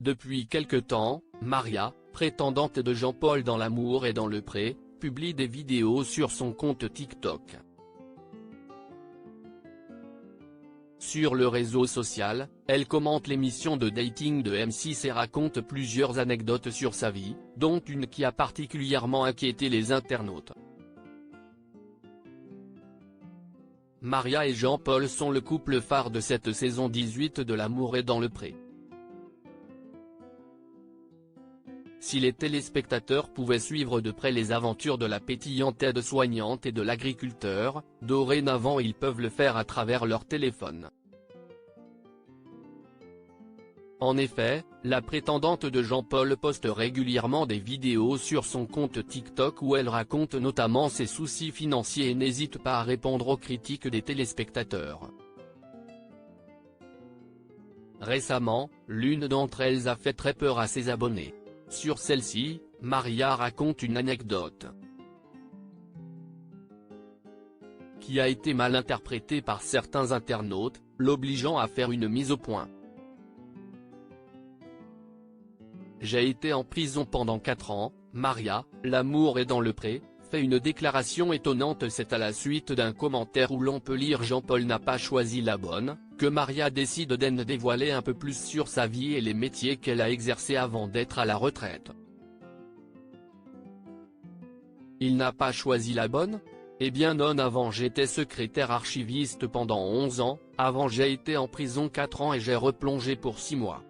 Depuis quelque temps, Maria, prétendante de Jean-Paul dans L'amour est dans le pré, publie des vidéos sur son compte TikTok. Sur le réseau social, elle commente l'émission de dating de M6 et raconte plusieurs anecdotes sur sa vie, dont une qui a particulièrement inquiété les internautes. Maria et Jean-Paul sont le couple phare de cette saison 18 de L'amour est dans le pré. Si les téléspectateurs pouvaient suivre de près les aventures de la pétillante aide-soignante et de l'agriculteur, dorénavant ils peuvent le faire à travers leur téléphone. En effet, la prétendante de Jean-Paul poste régulièrement des vidéos sur son compte TikTok où elle raconte notamment ses soucis financiers et n'hésite pas à répondre aux critiques des téléspectateurs. Récemment, l'une d'entre elles a fait très peur à ses abonnés. Sur celle-ci, Maria raconte une anecdote qui a été mal interprétée par certains internautes, l'obligeant à faire une mise au point. J'ai été en prison pendant 4 ans, Maria, L'amour est dans le pré, fait une déclaration étonnante. C'est à la suite d'un commentaire où l'on peut lire Jean-Paul n'a pas choisi la bonne, que Maria décide d'en dévoiler un peu plus sur sa vie et les métiers qu'elle a exercés avant d'être à la retraite. Il n'a pas choisi la bonne ? Eh bien non, avant j'étais secrétaire archiviste pendant 11 ans, avant j'ai été en prison 4 ans et j'ai replongé pour 6 mois.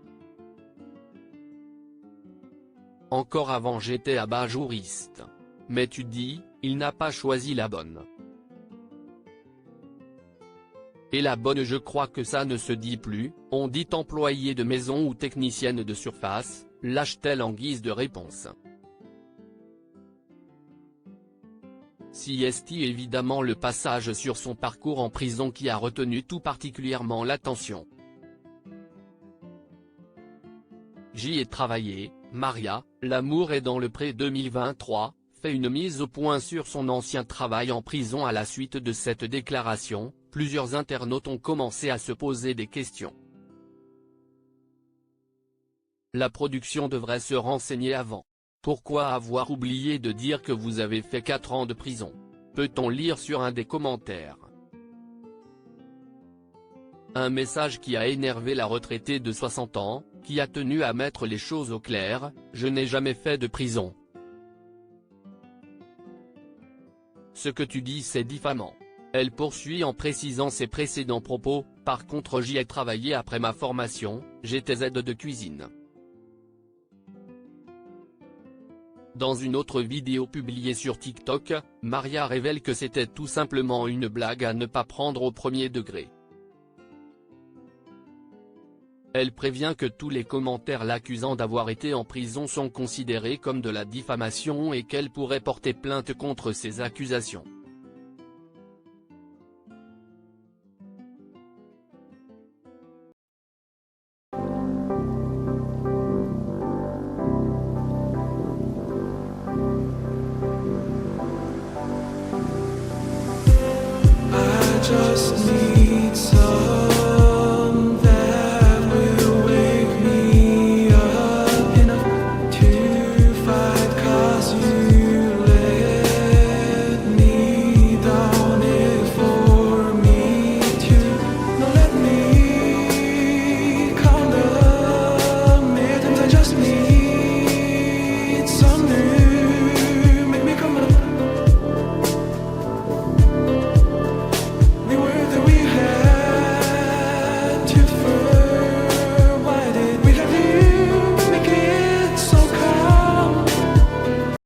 Encore avant j'étais abat-jouriste. Mais tu dis, il n'a pas choisi la bonne. Et la bonne, je crois que ça ne se dit plus, on dit employée de maison ou technicienne de surface, lâche-t-elle en guise de réponse. C'est évidemment le passage sur son parcours en prison qui a retenu tout particulièrement l'attention. J'y ai travaillé, Maria, L'amour est dans le pré 2023, fait une mise au point sur son ancien travail en prison. À la suite de cette déclaration, plusieurs internautes ont commencé à se poser des questions. La production devrait se renseigner avant. Pourquoi avoir oublié de dire que vous avez fait 4 ans de prison? Peut-on lire sur un des commentaires. Un message qui a énervé la retraitée de 60 ans, qui a tenu à mettre les choses au clair: je n'ai jamais fait de prison. Ce que tu dis c'est diffamant. Elle poursuit en précisant ses précédents propos: par contre j'y ai travaillé après ma formation, j'étais aide de cuisine. Dans une autre vidéo publiée sur TikTok, Maria révèle que c'était tout simplement une blague à ne pas prendre au premier degré. Elle prévient que tous les commentaires l'accusant d'avoir été en prison sont considérés comme de la diffamation et qu'elle pourrait porter plainte contre ces accusations. I just need